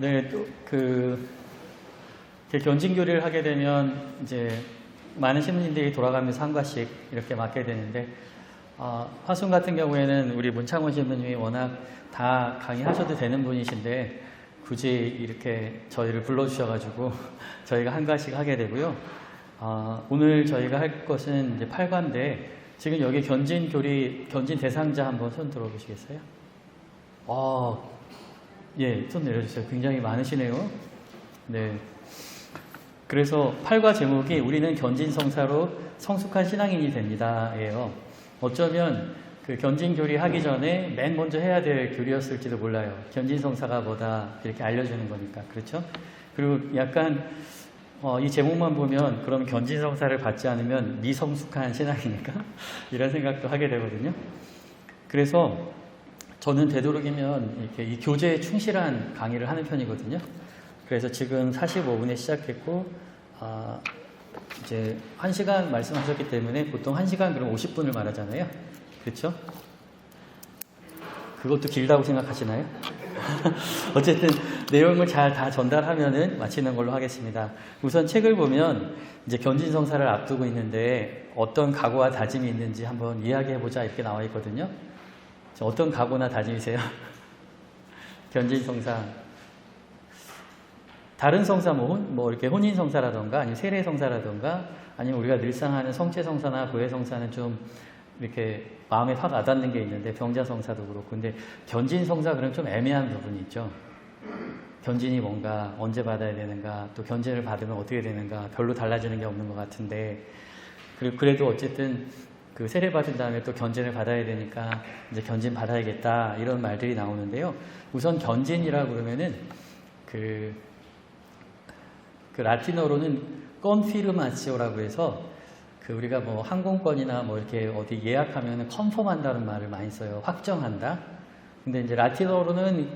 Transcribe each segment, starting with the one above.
네, 또 견진교리를 하게 되면 이제 많은 신부님들이 돌아가면서 한 과씩 이렇게 맡게 되는데, 화순 같은 경우에는 우리 문창원 신부님이 워낙 다 강의하셔도 되는 분이신데 굳이 이렇게 저희를 불러주셔가지고 저희가 한 과씩 하게 되고요. 오늘 저희가 할 것은 이제 8과인데, 지금 여기 견진교리, 견진 대상자 한번 손 들어보시겠어요? 예, 손 내려주세요. 굉장히 많으시네요. 네. 그래서 8과 제목이 우리는 견진성사로 성숙한 신앙인이 됩니다. 예요. 어쩌면 그 견진교리 하기 전에 맨 먼저 해야 될 교리였을지도 몰라요. 견진성사가 뭐다 이렇게 알려주는 거니까. 그렇죠? 그리고 약간 이 제목만 보면 그럼 견진성사를 받지 않으면 미성숙한 신앙이니까 이런 생각도 하게 되거든요. 그래서 저는 되도록이면 이렇게 이 교재에 충실한 강의를 하는 편이거든요. 그래서 지금 45분에 시작했고, 이제 1시간 말씀하셨기 때문에 보통 1시간 그럼 50분을 말하잖아요. 그렇죠? 그것도 길다고 생각하시나요? 어쨌든 내용을 잘 다 전달하면은 마치는 걸로 하겠습니다. 우선 책을 보면 이제 견진성사를 앞두고 있는데 어떤 각오와 다짐이 있는지 한번 이야기해보자 이렇게 나와 있거든요. 어떤 각오나 다짐이세요? 견진성사. 다른 성사 뭐 이렇게 혼인성사라던가 아니면 세례성사라던가 아니면 우리가 늘상 하는 성체성사나 보혜성사는 좀 이렇게 마음에 확 와닿는 게 있는데, 병자성사도 그렇고. 근데 견진성사 그럼 좀 애매한 부분이 있죠. 견진이 뭔가, 언제 받아야 되는가, 또 견진을 받으면 어떻게 되는가, 별로 달라지는 게 없는 것 같은데, 그래도 어쨌든 그 세례 받은 다음에 또 견진을 받아야 되니까 이제 견진 받아야겠다 이런 말들이 나오는데요. 우선 견진이라고 그러면은 그 라틴어로는 confirmatio라고 해서 우리가 뭐 항공권이나 뭐 이렇게 어디 예약하면은 컨펌한다는 말을 많이 써요. 확정한다. 근데 이제 라틴어로는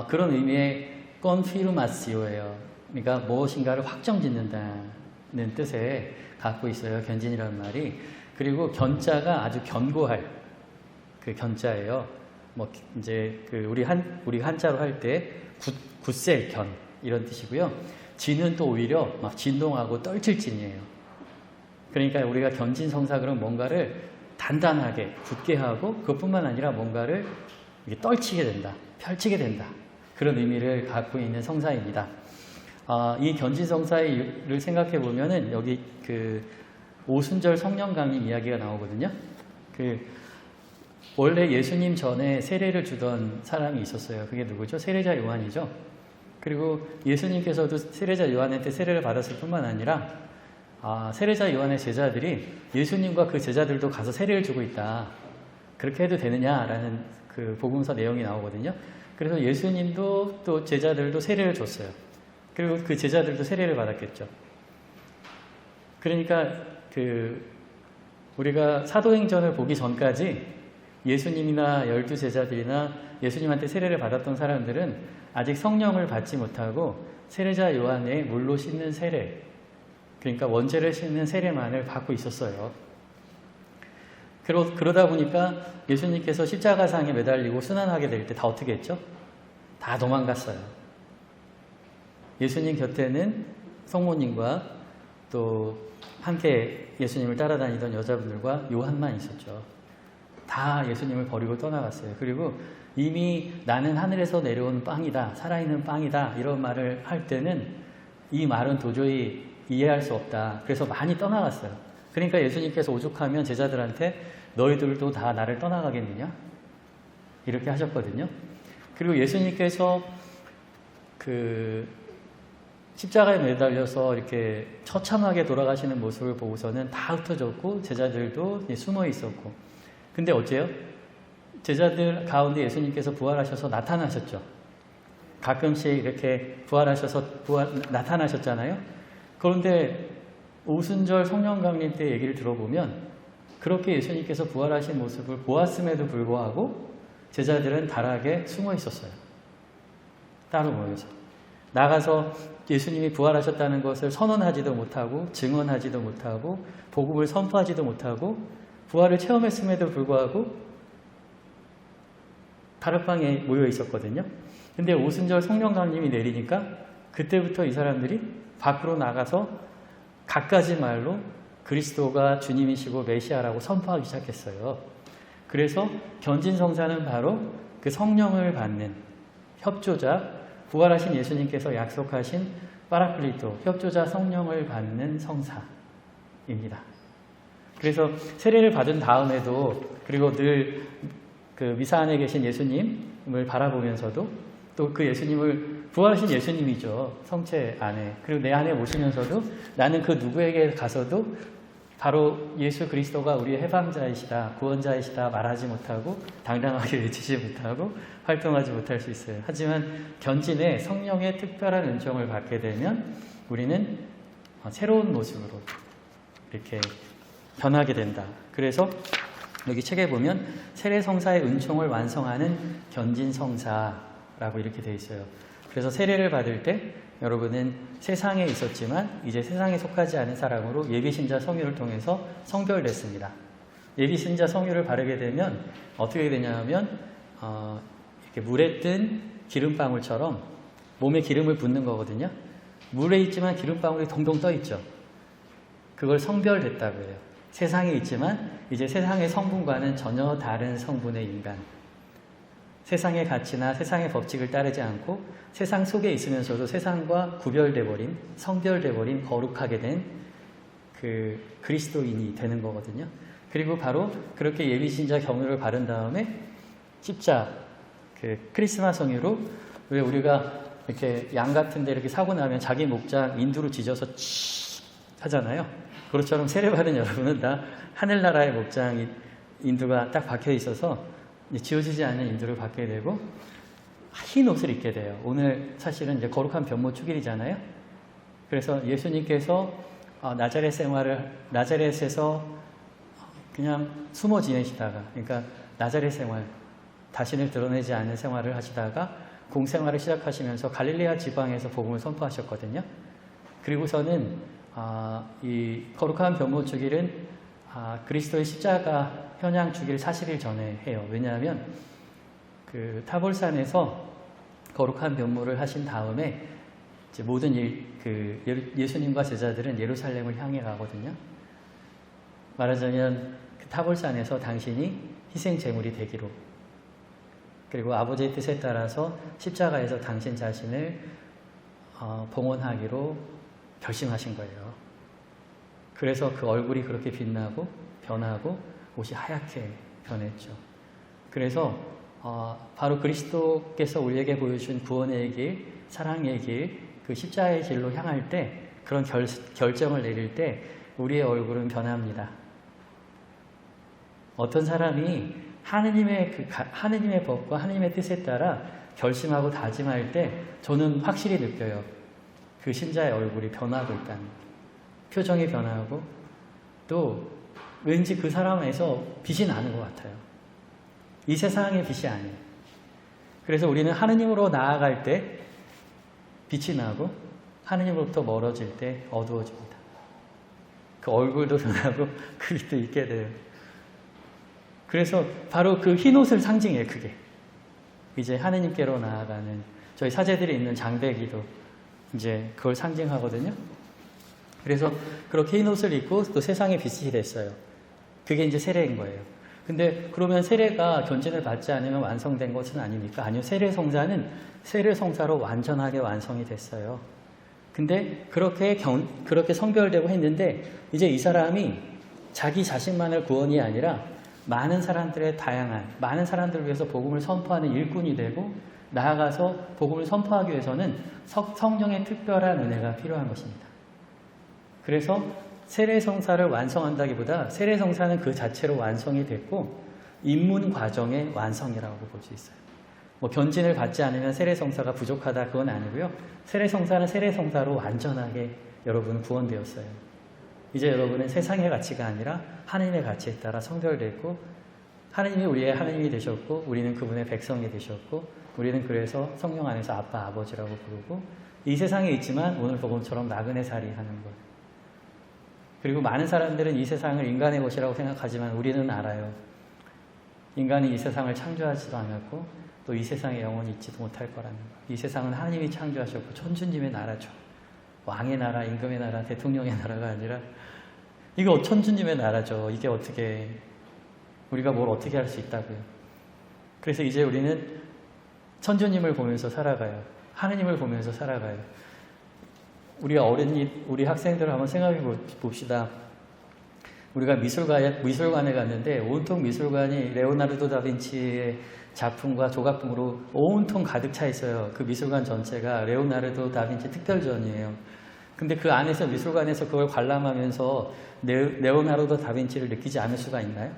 그런 의미의 confirmatio예요. 그러니까 무엇인가를 확정짓는다는 뜻에 갖고 있어요. 견진이라는 말이. 그리고 견자가 아주 견고할 그 견자예요. 뭐 이제 우리 한자로 할 때 굳셀 견 이런 뜻이고요. 진은 또 오히려 막 진동하고 떨칠 진이에요. 그러니까 우리가 견진성사 그럼 뭔가를 단단하게 굳게 하고, 그것뿐만 아니라 뭔가를 떨치게 된다, 펼치게 된다, 그런 의미를 갖고 있는 성사입니다. 이 견진성사를 생각해 보면은 여기 오순절 성령 강림 이야기가 나오거든요. 원래 예수님 전에 세례를 주던 사람이 있었어요. 그게 누구죠? 세례자 요한이죠. 그리고 예수님께서도 세례자 요한한테 세례를 받았을 뿐만 아니라 세례자 요한의 제자들이 예수님과 그 제자들도 가서 세례를 주고 있다. 그렇게 해도 되느냐라는 그 복음서 내용이 나오거든요. 그래서 예수님도 또 제자들도 세례를 줬어요. 그리고 그 제자들도 세례를 받았겠죠. 그러니까 우리가 사도행전을 보기 전까지 예수님이나 12제자들이나 예수님한테 세례를 받았던 사람들은 아직 성령을 받지 못하고 세례자 요한의 물로 씻는 세례, 그러니까 원죄를 씻는 세례만을 받고 있었어요. 그러다 보니까 예수님께서 십자가상에 매달리고 순환하게 될 때 다 어떻게 했죠? 다 도망갔어요. 예수님 곁에는 성모님과 또 함께 예수님을 따라다니던 여자분들과 요한만 있었죠. 다 예수님을 버리고 떠나갔어요. 그리고 이미 나는 하늘에서 내려온 빵이다, 살아있는 빵이다 이런 말을 할 때는 이 말은 도저히 이해할 수 없다. 그래서 많이 떠나갔어요. 그러니까 예수님께서 오죽하면 제자들한테 너희들도 다 나를 떠나가겠느냐? 이렇게 하셨거든요. 그리고 예수님께서 십자가에 매달려서 이렇게 처참하게 돌아가시는 모습을 보고서는 다 흩어졌고 제자들도 숨어 있었고. 근데 어째요? 제자들 가운데 예수님께서 부활하셔서 나타나셨죠. 가끔씩 이렇게 부활하셔서 나타나셨잖아요. 그런데 오순절 성령 강림 때 얘기를 들어보면 그렇게 예수님께서 부활하신 모습을 보았음에도 불구하고 제자들은 다락에 숨어 있었어요. 따로 모여서. 나가서 예수님이 부활하셨다는 것을 선언하지도 못하고 증언하지도 못하고 복음을 선포하지도 못하고 부활을 체험했음에도 불구하고 다락방에 모여 있었거든요. 근데 오순절 성령감님이 내리니까 그때부터 이 사람들이 밖으로 나가서 갖가지 말로 그리스도가 주님이시고 메시아라고 선포하기 시작했어요. 그래서 견진성사는 바로 그 성령을 받는 협조자, 부활하신 예수님께서 약속하신 파라클리토, 협조자 성령을 받는 성사입니다. 그래서 세례를 받은 다음에도, 그리고 늘 그 미사 안에 계신 예수님을 바라보면서도, 또 그 예수님을, 부활하신 예수님이죠, 성체 안에, 그리고 내 안에 모시면서도 나는 그 누구에게 가서도 바로 예수 그리스도가 우리의 해방자이시다, 구원자이시다 말하지 못하고, 당당하게 외치지 못하고, 활동하지 못할 수 있어요. 하지만 견진의 성령의 특별한 은총을 받게 되면 우리는 새로운 모습으로 이렇게 변하게 된다. 그래서 여기 책에 보면 세례성사의 은총을 완성하는 견진성사라고 이렇게 되어 있어요. 그래서 세례를 받을 때 여러분은 세상에 있었지만 이제 세상에 속하지 않은 사람으로 예비신자 성유를 통해서 성별됐습니다. 예비신자 성유를 바르게 되면 어떻게 되냐면 이렇게 물에 뜬 기름방울처럼 몸에 기름을 붓는 거거든요. 물에 있지만 기름방울이 동동 떠 있죠. 그걸 성별됐다고 해요. 세상에 있지만 이제 세상의 성분과는 전혀 다른 성분의 인간. 세상의 가치나 세상의 법칙을 따르지 않고 세상 속에 있으면서도 세상과 구별돼 버린, 성별돼 버린 거룩하게 된 그 그리스도인이 되는 거거든요. 그리고 바로 그렇게 예비신자 경유를 바른 다음에 십자, 그 크리스마스 성유로, 왜 우리가 이렇게 양 같은 데 이렇게 사고 나면 자기 목장 인두로 지져서 치 하잖아요. 그것처럼 세례받은 여러분은 다 하늘나라의 목장 인두가 딱 박혀 있어서 지워지지 않는 인두를 받게 되고 흰 옷을 입게 돼요. 오늘 사실은 이제 거룩한 변모 축일이잖아요. 그래서 예수님께서 나자렛에서 그냥 숨어 지내시다가, 그러니까 나자렛 생활, 자신을 드러내지 않는 생활을 하시다가 공생활을 시작하시면서 갈릴레아 지방에서 복음을 선포하셨거든요. 그리고서는 이 거룩한 변모 축일은 그리스도의 십자가 현양 주기를 40일 전에 해요. 왜냐하면 그 타볼산에서 거룩한 변모를 하신 다음에 이제 모든 예수님과 제자들은 예루살렘을 향해 가거든요. 말하자면 그 타볼산에서 당신이 희생 제물이 되기로, 그리고 아버지의 뜻에 따라서 십자가에서 당신 자신을 봉헌하기로 결심하신 거예요. 그래서 그 얼굴이 그렇게 빛나고 변하고 옷이 하얗게 변했죠. 그래서 바로 그리스도께서 우리에게 보여준 구원의 길, 사랑의 길, 그 십자가의 길로 향할 때, 그런 결정을 내릴 때 우리의 얼굴은 변합니다. 어떤 사람이 하느님의 법과 하느님의 뜻에 따라 결심하고 다짐할 때 저는 확실히 느껴요. 그 신자의 얼굴이 변하고 있다는 거. 표정이 변하고 또 왠지 그 사람에서 빛이 나는 것 같아요. 이 세상의 빛이 아니에요. 그래서 우리는 하느님으로 나아갈 때 빛이 나고 하느님으로부터 멀어질 때 어두워집니다. 그 얼굴도 변하고 그 빛도 있게 돼요. 그래서 바로 그 흰옷을 상징해요. 그게 이제 하느님께로 나아가는, 저희 사제들이 입는 장배기도 이제 그걸 상징하거든요. 그래서 그렇게 흰옷을 입고 또 세상의 빛이 됐어요. 그게 이제 세례인 거예요. 근데 그러면 세례가 견진을 받지 않으면 완성된 것은 아닙니까? 아니요. 세례성사는 세례성사로 완전하게 완성이 됐어요. 근데 그렇게 성별되고 했는데 이제 이 사람이 자기 자신만의 구원이 아니라 많은 사람들의 많은 사람들을 위해서 복음을 선포하는 일꾼이 되고, 나아가서 복음을 선포하기 위해서는 성령의 특별한 은혜가 필요한 것입니다. 그래서 세례성사를 완성한다기보다 세례성사는 그 자체로 완성이 됐고 입문 과정의 완성이라고 볼 수 있어요. 뭐 견진을 받지 않으면 세례성사가 부족하다, 그건 아니고요. 세례성사는 세례성사로 완전하게 여러분 구원되었어요. 이제 여러분은 세상의 가치가 아니라 하나님의 가치에 따라 성별됐고, 하나님이 우리의 하나님이 되셨고 우리는 그분의 백성이 되셨고, 우리는 그래서 성령 안에서 아빠, 아버지라고 부르고, 이 세상에 있지만 오늘 복음처럼 나그네 살이 하는 거예요. 그리고 많은 사람들은 이 세상을 인간의 것이라고 생각하지만 우리는 알아요. 인간이 이 세상을 창조하지도 않았고 또 이 세상에 영원히 있지도 못할 거라는 거. 이 세상은 하나님이 창조하셨고 천주님의 나라죠. 왕의 나라, 임금의 나라, 대통령의 나라가 아니라 이거 천주님의 나라죠. 이게 어떻게 우리가 뭘 어떻게 할 수 있다고요. 그래서 이제 우리는 천주님을 보면서 살아가요. 하느님을 보면서 살아가요. 우리가 우리 학생들 한번 생각해 봅시다. 우리가 미술관에 갔는데 온통 미술관이 레오나르도 다빈치의 작품과 조각품으로 온통 가득 차 있어요. 그 미술관 전체가 레오나르도 다빈치 특별전이에요. 근데 그 안에서 미술관에서 그걸 관람하면서 레오나르도 다빈치를 느끼지 않을 수가 있나요?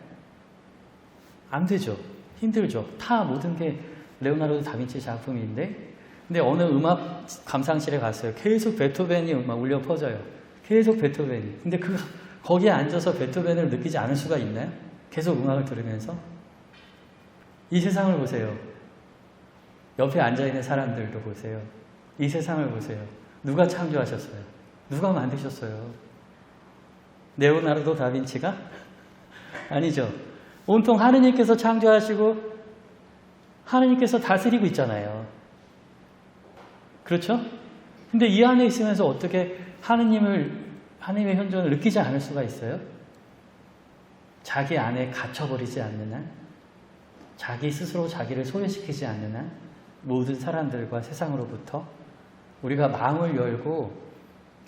안 되죠. 힘들죠. 다 모든 게 레오나르도 다빈치 작품인데 근데 어느 음악 감상실에 갔어요. 계속 베토벤이 막 울려 퍼져요. 계속 베토벤이. 근데 거기에 앉아서 베토벤을 느끼지 않을 수가 있나요? 계속 음악을 들으면서. 이 세상을 보세요. 옆에 앉아있는 사람들도 보세요. 이 세상을 보세요. 누가 창조하셨어요? 누가 만드셨어요? 레오나르도 다빈치가? 아니죠. 온통 하느님께서 창조하시고 하느님께서 다스리고 있잖아요. 그렇죠? 근데 이 안에 있으면서 어떻게 하느님의 현존을 느끼지 않을 수가 있어요? 자기 안에 갇혀버리지 않는 한, 자기 스스로 자기를 소외시키지 않는 한, 모든 사람들과 세상으로부터 우리가 마음을 열고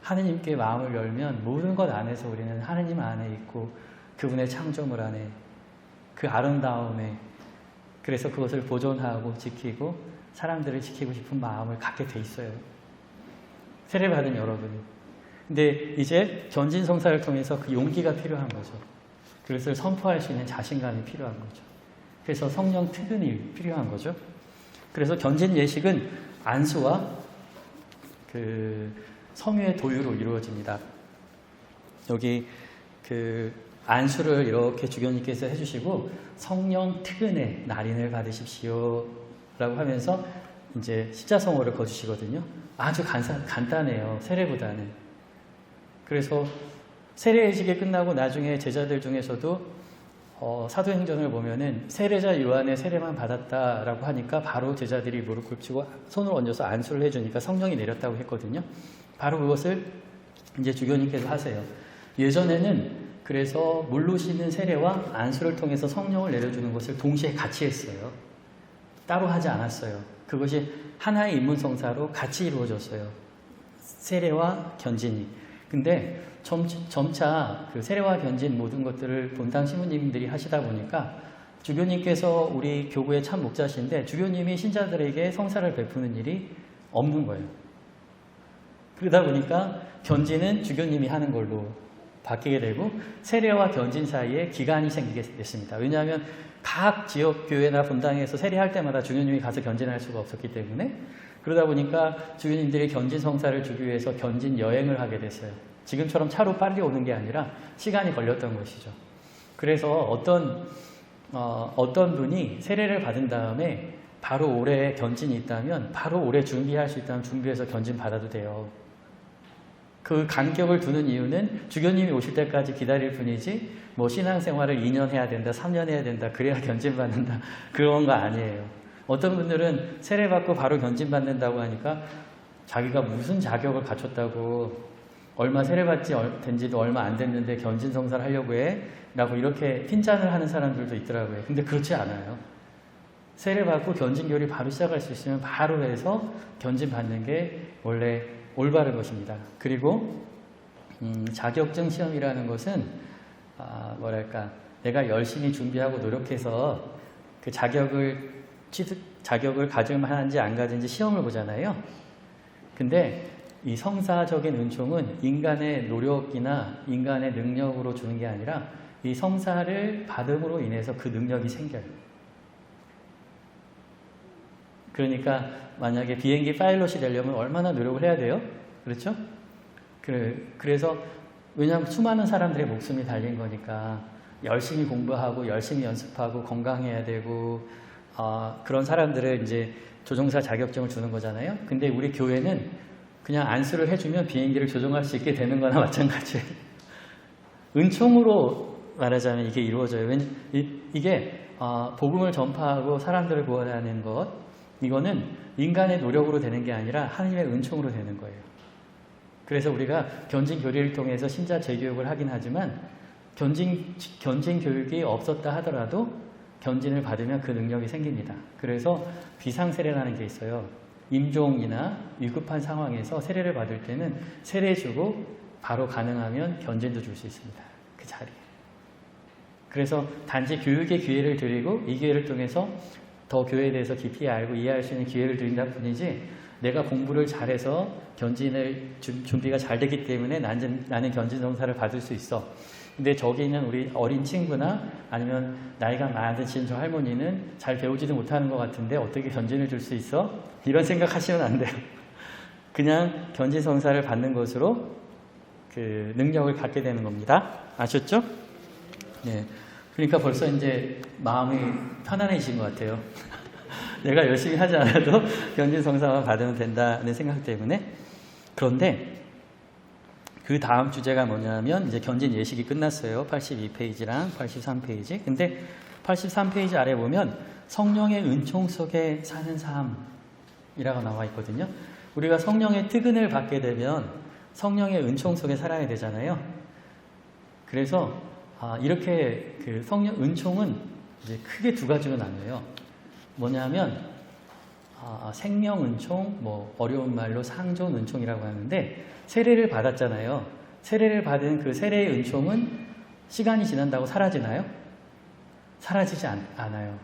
하느님께 마음을 열면 모든 것 안에서 우리는 하느님 안에 있고 그분의 창조물 안에 그 아름다움에 그래서 그것을 보존하고 지키고 사람들을 지키고 싶은 마음을 갖게 돼 있어요. 세례받은 여러분이. 근데 이제 견진성사를 통해서 그 용기가 필요한 거죠. 그것을 선포할 수 있는 자신감이 필요한 거죠. 그래서 성령 특근이 필요한 거죠. 그래서 견진 예식은 안수와 그 성유의 도유로 이루어집니다. 여기 그 안수를 이렇게 주교님께서 해주시고 성령 특은의 날인을 받으십시오 라고 하면서 이제 십자성호를 거주시거든요. 아주 간단해요. 세례보다는. 그래서 세례의식이 끝나고 나중에 제자들 중에서도 사도행전을 보면은 세례자 요한의 세례만 받았다라고 하니까 바로 제자들이 무릎 꿇히고 손을 얹어서 안수를 해주니까 성령이 내렸다고 했거든요. 바로 그것을 이제 주교님께서 하세요. 예전에는 그래서 물로 씻는 세례와 안수를 통해서 성령을 내려주는 것을 동시에 같이 했어요. 따로 하지 않았어요. 그것이 하나의 인문성사로 같이 이루어졌어요. 세례와 견진이. 근데 점차 그 세례와 견진 모든 것들을 본당 신부님들이 하시다 보니까 주교님께서 우리 교구의 참 목자신데 주교님이 신자들에게 성사를 베푸는 일이 없는 거예요. 그러다 보니까 견진은 주교님이 하는 걸로 바뀌게 되고 세례와 견진 사이에 기간이 생기게 됐습니다. 왜냐하면 각 지역 교회나 본당에서 세례할 때마다 주교님이 가서 견진할 수가 없었기 때문에 그러다 보니까 주교님들이 견진 성사를 주기 위해서 견진 여행을 하게 됐어요. 지금처럼 차로 빨리 오는 게 아니라 시간이 걸렸던 것이죠. 그래서 어떤 분이 세례를 받은 다음에 바로 올해 견진이 있다면 바로 올해 준비할 수 있다면 준비해서 견진 받아도 돼요. 그 간격을 두는 이유는 주교님이 오실 때까지 기다릴 뿐이지 뭐 신앙생활을 2년 해야 된다, 3년 해야 된다, 그래야 견진받는다 그런 거 아니에요. 어떤 분들은 세례받고 바로 견진받는다고 하니까 자기가 무슨 자격을 갖췄다고 얼마 세례받지 된지도 얼마 안 됐는데 견진성사를 하려고 해? 라고 이렇게 핀잔을 하는 사람들도 있더라고요. 근데 그렇지 않아요. 세례받고 견진교리 바로 시작할 수 있으면 바로 해서 견진받는 게 원래 올바른 것입니다. 그리고 자격증 시험이라는 것은 내가 열심히 준비하고 노력해서 그 자격을 가질 만한지 안 가진지 시험을 보잖아요. 근데 이 성사적인 은총은 인간의 노력이나 인간의 능력으로 주는 게 아니라 이 성사를 받음으로 인해서 그 능력이 생겨요. 그러니까 만약에 비행기 파일럿이 되려면 얼마나 노력을 해야 돼요? 그렇죠? 그래서 왜냐하면 수많은 사람들의 목숨이 달린 거니까 열심히 공부하고 열심히 연습하고 건강해야 되고 그런 사람들을 이제 조종사 자격증을 주는 거잖아요. 근데 우리 교회는 그냥 안수를 해주면 비행기를 조종할 수 있게 되는 거나 마찬가지예요. 은총으로 말하자면 이게 이루어져요. 이게 복음을 전파하고 사람들을 구원하는 것, 이거는 인간의 노력으로 되는 게 아니라 하나님의 은총으로 되는 거예요. 그래서 우리가 견진 교리를 통해서 신자 재교육을 하긴 하지만 견진 교육이 없었다 하더라도 견진을 받으면 그 능력이 생깁니다. 그래서 비상세례라는 게 있어요. 임종이나 위급한 상황에서 세례를 받을 때는 세례 주고 바로 가능하면 견진도 줄 수 있습니다. 그 자리에. 그래서 단지 교육의 기회를 드리고 이 기회를 통해서 더 교회에 대해서 깊이 알고 이해할 수 있는 기회를 드린다 뿐이지, 내가 공부를 잘해서 견진을 준비가 잘 되기 때문에 나는 견진 성사를 받을 수 있어. 근데 저기 있는 우리 어린 친구나 아니면 나이가 많으신 저 할머니는 잘 배우지도 못하는 것 같은데 어떻게 견진을 줄 수 있어? 이런 생각하시면 안 돼요. 그냥 견진 성사를 받는 것으로 그 능력을 갖게 되는 겁니다. 아셨죠? 네. 그러니까 벌써 이제 마음이 편안해지신 것 같아요. 내가 열심히 하지 않아도 견진 성사만 받으면 된다는 생각 때문에. 그런데 그 다음 주제가 뭐냐면 이제 견진 예식이 끝났어요. 82페이지랑 83페이지. 근데 83페이지 아래 보면 성령의 은총 속에 사는 삶이라고 나와 있거든요. 우리가 성령의 특은을 받게 되면 성령의 은총 속에 살아야 되잖아요. 그래서 이렇게 그 성령 은총은 이제 크게 두 가지로 나눠요. 뭐냐면 생명 은총, 뭐 어려운 말로 상존 은총이라고 하는데, 세례를 받았잖아요. 세례를 받은 그 세례의 은총은 시간이 지난다고 사라지나요? 사라지지 않아요.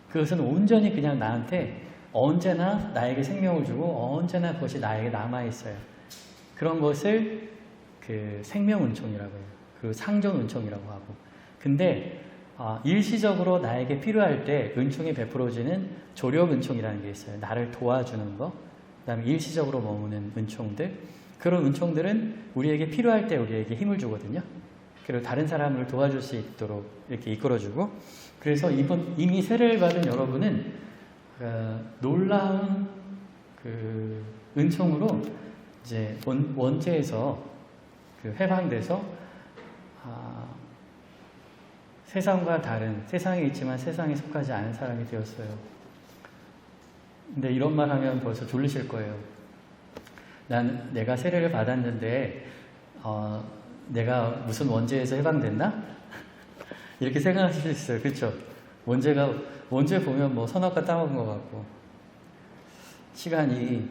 그것은 온전히 그냥 나한테 언제나 나에게 생명을 주고 언제나 그것이 나에게 남아있어요. 그런 것을 그 생명 은총이라고 해요. 그 상존 은총이라고 하고. 근데 일시적으로 나에게 필요할 때 은총이 베풀어지는 조력 은총이라는 게 있어요. 나를 도와주는 거. 그 다음에 일시적으로 머무는 은총들. 그런 은총들은 우리에게 필요할 때 우리에게 힘을 주거든요. 그리고 다른 사람을 도와줄 수 있도록 이렇게 이끌어주고. 그래서 이미 세례를 받은 여러분은 놀라운 그 은총으로 이제 원죄에서 그 해방돼서 세상과 다른, 세상에 있지만 세상에 속하지 않은 사람이 되었어요. 근데 이런 말 하면 벌써 졸리실 거예요. 내가 세례를 받았는데 내가 무슨 원죄에서 해방됐나? 이렇게 생각하실 수 있어요. 그렇죠? 원죄 보면 뭐 선악과 따먹은 것 같고 시간이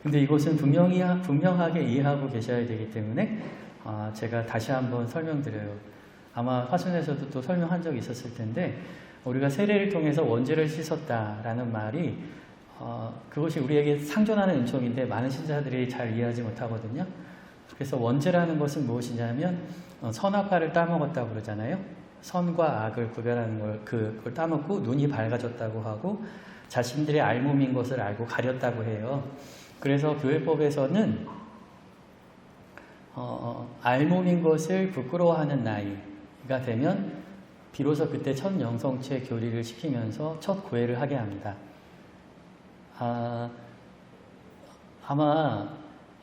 근데 이것은 분명하게 이해하고 계셔야 되기 때문에 제가 다시 한번 설명드려요. 아마 화순에서도 또 설명한 적이 있었을 텐데, 우리가 세례를 통해서 원죄를 씻었다라는 말이 그것이 우리에게 상존하는 은총인데 많은 신자들이 잘 이해하지 못하거든요. 그래서 원죄라는 것은 무엇이냐면 선악과를 따먹었다고 그러잖아요. 선과 악을 구별하는 그걸 따먹고 눈이 밝아졌다고 하고 자신들의 알몸인 것을 알고 가렸다고 해요. 그래서 교회법에서는 알몸인 것을 부끄러워하는 나이가 되면 비로소 그때 첫 영성체 교리를 시키면서 첫 구애를 하게 합니다. 아마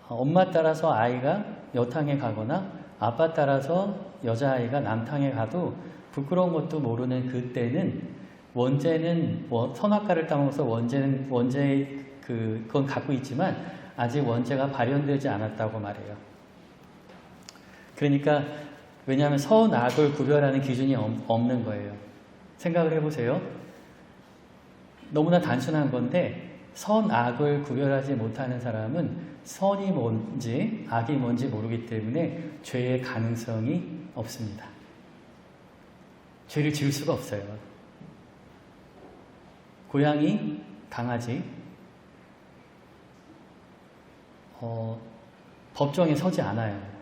엄마 따라서 아이가 여탕에 가거나 아빠 따라서 여자아이가 남탕에 가도 부끄러운 것도 모르는 그때는 원죄는 선악과를 따먹어서 그건 갖고 있지만 아직 원죄가 발현되지 않았다고 말해요. 그러니까 왜냐하면 선악을 구별하는 기준이 없는 거예요. 생각을 해보세요. 너무나 단순한 건데 선악을 구별하지 못하는 사람은 선이 뭔지 악이 뭔지 모르기 때문에 죄의 가능성이 없습니다. 죄를 지을 수가 없어요. 고양이, 강아지 법정에 서지 않아요.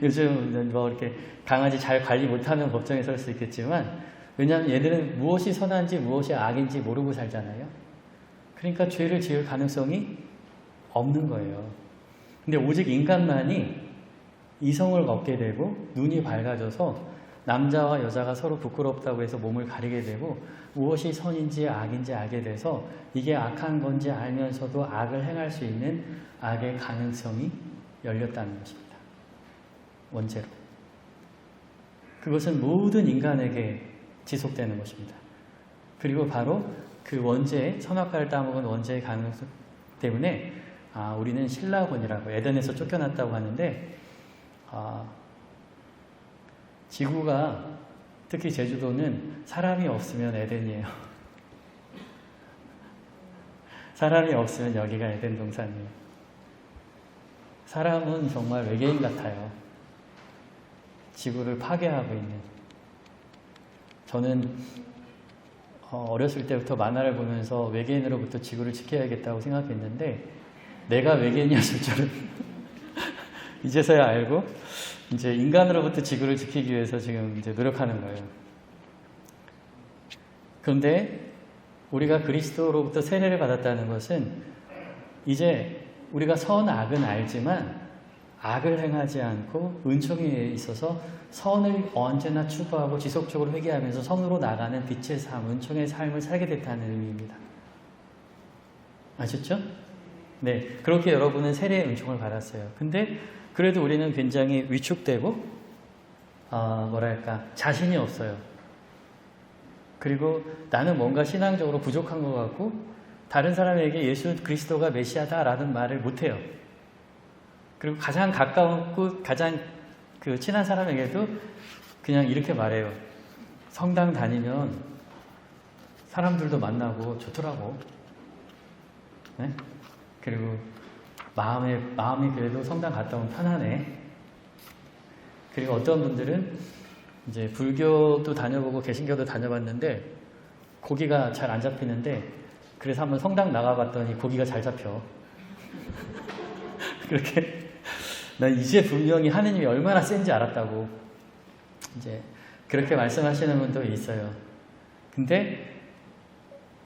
요즘 뭐 이렇게 강아지 잘 관리 못하면 법정에 설 수 있겠지만, 왜냐하면 얘들은 무엇이 선한지 무엇이 악인지 모르고 살잖아요. 그러니까 죄를 지을 가능성이 없는 거예요. 근데 오직 인간만이 이성을 얻게 되고 눈이 밝아져서 남자와 여자가 서로 부끄럽다고 해서 몸을 가리게 되고 무엇이 선인지 악인지 알게 돼서 이게 악한 건지 알면서도 악을 행할 수 있는 악의 가능성이 열렸다는 것입니다. 원죄로. 그것은 모든 인간에게 지속되는 것입니다. 그리고 바로 그 원죄, 선악과를 따먹은 원죄의 가능성 때문에 우리는 신라곤이라고 에덴에서 쫓겨났다고 하는데 지구가 특히 제주도는 사람이 없으면 에덴이에요. 사람이 없으면 여기가 에덴 동산이에요. 사람은 정말 외계인 같아요. 지구를 파괴하고 있는. 저는 어렸을 때부터 만화를 보면서 외계인으로부터 지구를 지켜야겠다고 생각했는데 내가 외계인이었을 줄은 이제서야 알고 이제 인간으로부터 지구를 지키기 위해서 지금 이제 노력하는 거예요. 그런데 우리가 그리스도로부터 세례를 받았다는 것은 이제 우리가 선악은 알지만 악을 행하지 않고 은총에 있어서 선을 언제나 추구하고 지속적으로 회개하면서 선으로 나가는 빛의 삶, 은총의 삶을 살게 됐다는 의미입니다. 아셨죠? 네, 그렇게 여러분은 세례의 은총을 받았어요. 근데 그래도 우리는 굉장히 위축되고 자신이 없어요. 그리고 나는 뭔가 신앙적으로 부족한 것 같고 다른 사람에게 예수 그리스도가 메시아다라는 말을 못해요. 그리고 가장 가까웠고 가장 친한 사람에게도 그냥 이렇게 말해요. 성당 다니면 사람들도 만나고 좋더라고. 네? 그리고 마음이 그래도 성당 갔다 오면 편하네. 그리고 어떤 분들은 이제 불교도 다녀보고 개신교도 다녀봤는데 고기가 잘 안 잡히는데 그래서 한번 성당 나가봤더니 고기가 잘 잡혀. 그렇게 난 이제 분명히 하느님이 얼마나 센지 알았다고 이제 그렇게 말씀하시는 분도 있어요. 근데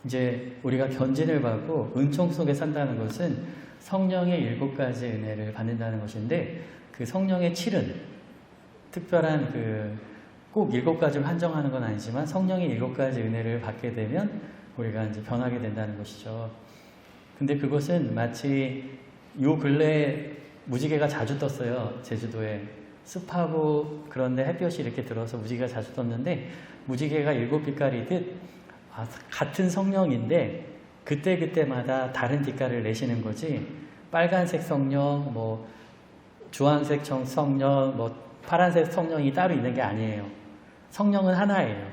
이제 우리가 견진을 받고 은총 속에 산다는 것은 성령의 7가지 은혜를 받는다는 것인데 그 성령의 7은 특별한 꼭 7가지를 한정하는 건 아니지만 성령의 7가지 은혜를 받게 되면 우리가 이제 변하게 된다는 것이죠. 근데 그것은 마치 요 근래에 무지개가 자주 떴어요. 제주도에 습하고 그런데 햇볕이 이렇게 들어서 무지개가 자주 떴는데 무지개가 7빛깔이듯 같은 성령인데 그때마다 다른 빛깔을 내시는 거지 빨간색 성령, 주황색 성령, 파란색 성령이 따로 있는 게 아니에요. 성령은 하나예요.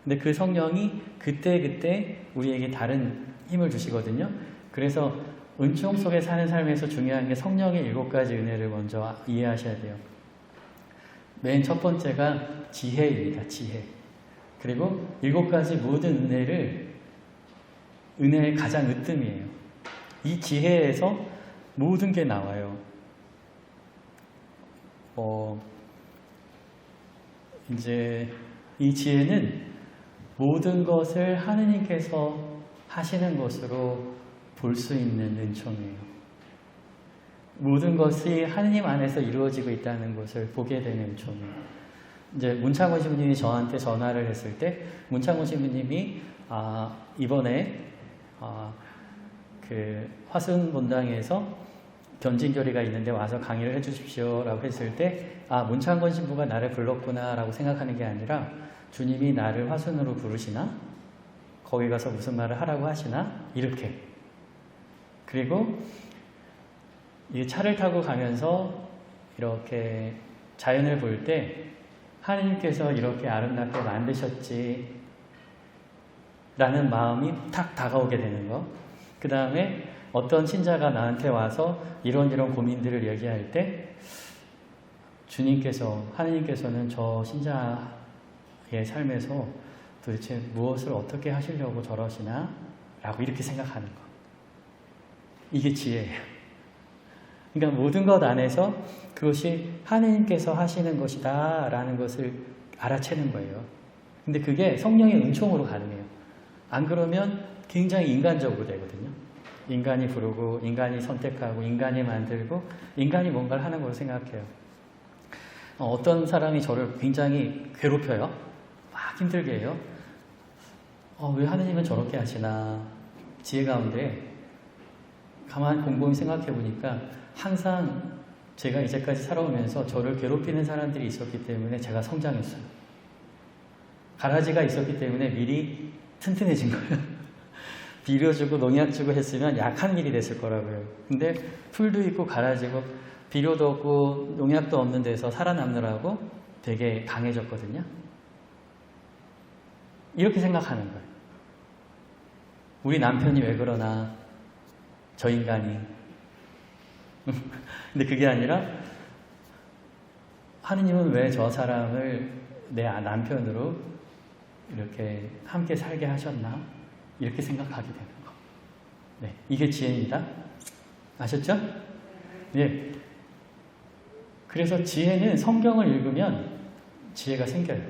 근데 그 성령이 그때 우리에게 다른 힘을 주시거든요. 그래서 은총 속에 사는 삶에서 중요한 게 성령의 7가지 은혜를 먼저 이해하셔야 돼요. 맨 첫 번째가 지혜입니다. 지혜. 그리고 7가지 모든 은혜의 가장 으뜸이에요. 이 지혜에서 모든 게 나와요. 이제 이 지혜는 모든 것을 하느님께서 하시는 것으로 볼 수 있는 은총이에요. 모든 것이 하느님 안에서 이루어지고 있다는 것을 보게 되는 은총이에요. 이제 문창곤 신부님이 저한테 전화를 했을 때 문창곤 신부님이 이번에 화순 본당에서 견진교리가 있는데 와서 강의를 해주십시오 라고 했을 때 문창곤 신부가 나를 불렀구나 라고 생각하는 게 아니라 주님이 나를 화순으로 부르시나? 거기 가서 무슨 말을 하라고 하시나? 이렇게. 그리고 이 차를 타고 가면서 이렇게 자연을 볼 때 하나님께서 이렇게 아름답게 만드셨지 라는 마음이 탁 다가오게 되는 거. 그 다음에 어떤 신자가 나한테 와서 이런 고민들을 얘기할 때 하나님께서는 저 신자의 삶에서 도대체 무엇을 어떻게 하시려고 저러시나? 라고 이렇게 생각하는 거. 이게 지혜예요. 그러니까 모든 것 안에서 그것이 하나님께서 하시는 것이다 라는 것을 알아채는 거예요. 근데 그게 성령의 은총으로 가능해요. 안 그러면 굉장히 인간적으로 되거든요. 인간이 부르고 인간이 선택하고 인간이 만들고 인간이 뭔가를 하는 걸로 생각해요. 어떤 사람이 저를 굉장히 괴롭혀요. 막 힘들게 해요. 왜 하느님은 저렇게 하시나. 지혜 가운데 가만히 곰곰이 생각해 보니까 항상 제가 이제까지 살아오면서 저를 괴롭히는 사람들이 있었기 때문에 제가 성장했어요. 가라지가 있었기 때문에 밀이 튼튼해진 거예요. 비료 주고 농약 주고 했으면 약한 밀이 됐을 거라고요. 근데 풀도 있고 가라지고 비료도 없고 농약도 없는 데서 살아남느라고 되게 강해졌거든요. 이렇게 생각하는 거예요. 우리 남편이 왜 그러나, 저 인간이. 근데 그게 아니라 하느님은 왜 저 사람을 내 남편으로 이렇게 함께 살게 하셨나? 이렇게 생각하게 되는 거. 네, 이게 지혜입니다. 아셨죠? 네. 그래서 지혜는 성경을 읽으면 지혜가 생겨요.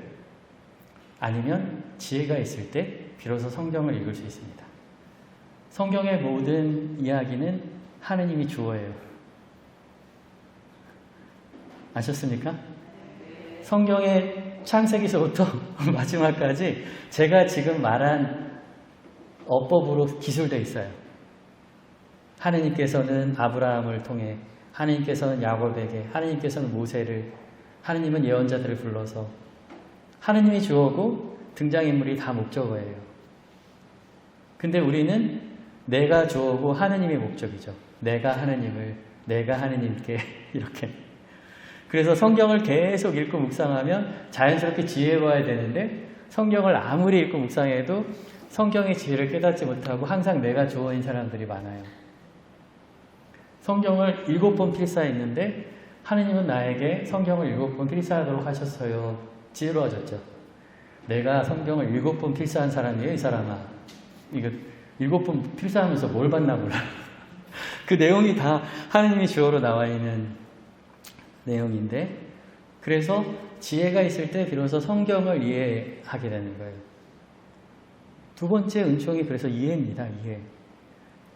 아니면 지혜가 있을 때 비로소 성경을 읽을 수 있습니다. 성경의 모든 이야기는 하느님이 주어예요. 아셨습니까? 성경의 창세기서부터 마지막까지 제가 지금 말한 어법으로 기술되어 있어요. 하느님께서는 아브라함을 통해, 하느님께서는 야곱에게, 하느님께서는 모세를, 하느님은 예언자들을 불러서, 하느님이 주어고 등장인물이 다 목적어예요. 근데 우리는 내가 주어고 하느님이 목적이죠. 내가 하느님께 이렇게. 그래서 성경을 계속 읽고 묵상하면 자연스럽게 지혜로워야 되는데, 성경을 아무리 읽고 묵상해도 성경의 지혜를 깨닫지 못하고 항상 내가 주어인 사람들이 많아요. 성경을 7번 필사했는데 하느님은 나에게 성경을 7번 필사하도록 하셨어요. 지혜로워졌죠. 내가 성경을 7번 필사한 사람이에요, 이 사람아. 이거 7번 필사하면서 뭘 봤나 몰라. 그 내용이 다 하느님이 주어로 나와 있는 내용인데, 그래서 지혜가 있을 때 비로소 성경을 이해하게 되는 거예요. 두 번째 은총이 그래서 이해입니다. 이해.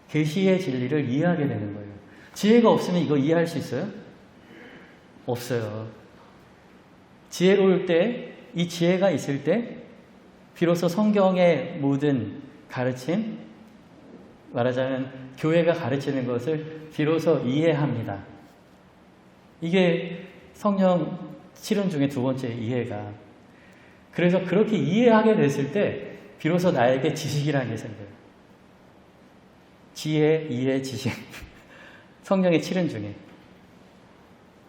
계시의 진리를 이해하게 되는 거예요. 지혜가 없으면 이거 이해할 수 있어요? 없어요. 지혜로울 때, 이 지혜가 있을 때 비로소 성경의 모든 가르침, 말하자면 교회가 가르치는 것을 비로소 이해합니다. 이게 성령 실현 중에 두 번째 이해가. 그래서 그렇게 이해하게 됐을 때 비로소 나에게 지식이라는 게 생겨요. 지혜, 이해, 지식. 성령의 칠은 중에.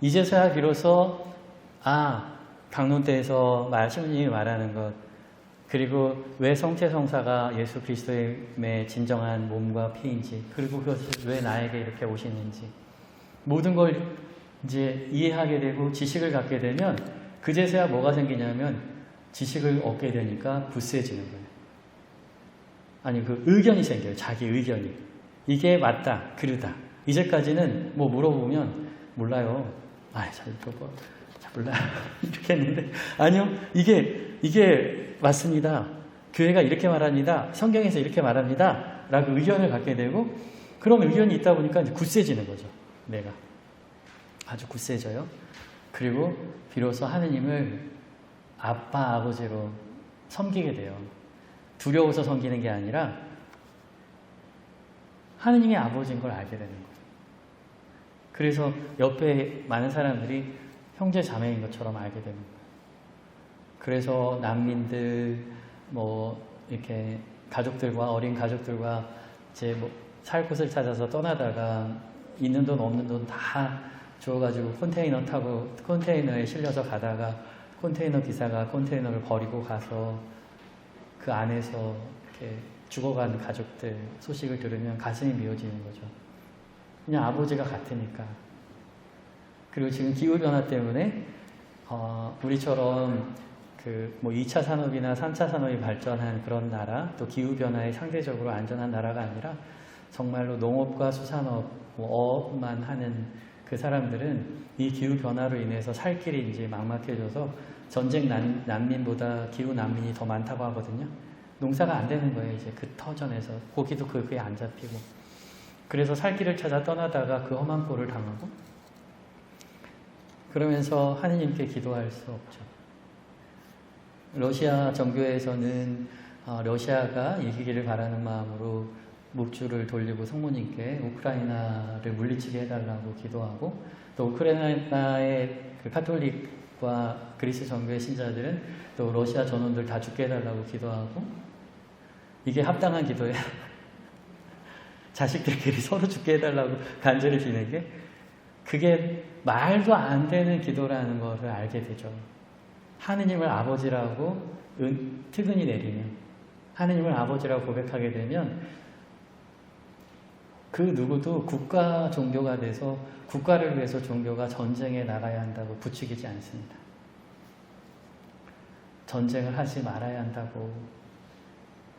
이제서야 비로소 강론때에서 신부님이 말하는 것, 그리고 왜 성체성사가 예수 그리스도의 진정한 몸과 피인지, 그리고 그것을 왜 나에게 이렇게 오시는지, 모든 걸 이제 이해하게 되고 지식을 갖게 되면 그제서야 뭐가 생기냐면 지식을 얻게 되니까 굳세지는 거예요. 아니, 그 의견이 생겨요. 자기 의견이. 이게 맞다, 그르다. 이제까지는 뭐 물어보면 몰라요. 잘 몰라요. 이렇게 했는데, 아니요, 이게 맞습니다. 교회가 이렇게 말합니다. 성경에서 이렇게 말합니다. 라고 의견을 갖게 되고, 그런 의견이 있다 보니까 이제 굳세지는 거죠. 내가. 아주 굳세져요. 그리고 비로소 하느님을 아빠, 아버지로 섬기게 돼요. 두려워서 섬기는 게 아니라 하느님이 아버지인 걸 알게 되는 거예요. 그래서 옆에 많은 사람들이 형제 자매인 것처럼 알게 되는 거예요. 그래서 난민들, 이렇게 가족들과, 어린 가족들과 이제 살 곳을 찾아서 떠나다가 있는 돈 없는 돈 다 주어가지고 컨테이너 타고 컨테이너에 실려서 가다가 컨테이너 기사가 컨테이너를 버리고 가서 그 안에서 이렇게 죽어간 가족들 소식을 들으면 가슴이 미어지는 거죠. 그냥 아버지가 같으니까. 그리고 지금 기후변화 때문에 우리처럼 2차 산업이나 3차 산업이 발전한 그런 나라, 또 기후변화에 상대적으로 안전한 나라가 아니라 정말로 농업과 수산업, 어업만 하는 그 사람들은 이 기후변화로 인해서 살 길이 이제 막막해져서 전쟁 난민보다 기후 난민이 더 많다고 하거든요. 농사가 안 되는 거예요. 이제 그 터전에서. 고기도 그게 안 잡히고. 그래서 살 길을 찾아 떠나다가 그 험한 꼴을 당하고, 그러면서 하느님께 기도할 수 없죠. 러시아 정교회에서는 러시아가 이기기를 바라는 마음으로 목줄을 돌리고 성모님께 우크라이나를 물리치게 해달라고 기도하고, 또 우크라이나의 그 카톨릭 그리스 정교회 신자들은 또 러시아 전원들 다 죽게 해달라고 기도하고, 이게 합당한 기도예요? 자식들끼리 서로 죽게 해달라고 간절히 비는 게, 그게 말도 안 되는 기도라는 것을 알게 되죠. 하느님을 아버지라고 특은히 내리면, 하느님을 아버지라고 고백하게 되면 그 누구도 국가 종교가 돼서 국가를 위해서 종교가 전쟁에 나가야 한다고 부추기지 않습니다. 전쟁을 하지 말아야 한다고,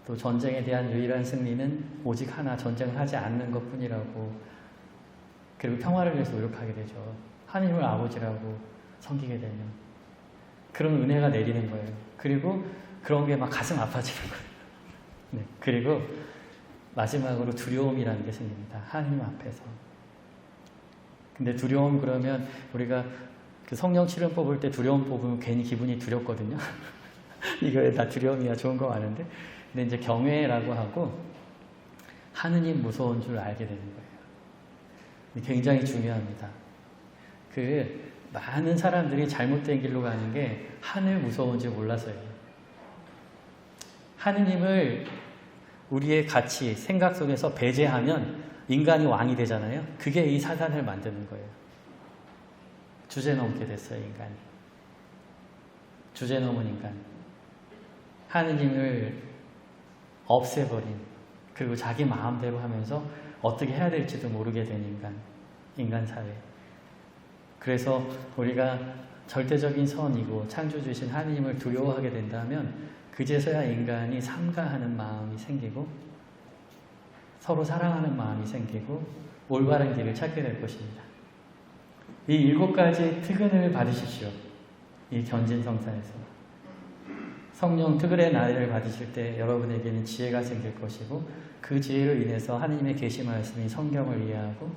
또 전쟁에 대한 유일한 승리는 오직 하나, 전쟁을 하지 않는 것뿐이라고, 그리고 평화를 위해서 노력하게 되죠. 하느님을 아버지라고 섬기게 되면 그런 은혜가 내리는 거예요. 그리고 그런 게 막 가슴 아파지는 거예요. 네. 그리고 마지막으로 두려움이라는 게 생깁니다. 하나님 앞에서. 근데 두려움, 그러면 우리가 그 성령 치료 뽑을 때 두려움 뽑으면 괜히 기분이 두렵거든요. 이거 다 두려움이야, 좋은 거 많은데. 근데 이제 경외라고 하고 하느님 무서운 줄 알게 되는 거예요. 굉장히 중요합니다. 그 많은 사람들이 잘못된 길로 가는 게 하늘 무서운지 몰라서예요. 하느님을 우리의 가치, 생각 속에서 배제하면 인간이 왕이 되잖아요. 그게 이 사단을 만드는 거예요. 주제 넘게 됐어요, 인간이. 주제 넘은 인간. 하느님을 없애버린, 그리고 자기 마음대로 하면서 어떻게 해야 될지도 모르게 된 인간 사회. 그래서 우리가 절대적인 선이고 창조주신 하느님을 두려워하게 된다면 그제서야 인간이 삼가하는 마음이 생기고 서로 사랑하는 마음이 생기고 올바른 길을 찾게 될 것입니다. 이 7가지 특은을 받으십시오. 이 견진성사에서. 성령 특을의 나이를 받으실 때 여러분에게는 지혜가 생길 것이고, 그 지혜로 인해서 하느님의 계시 말씀이 성경을 이해하고,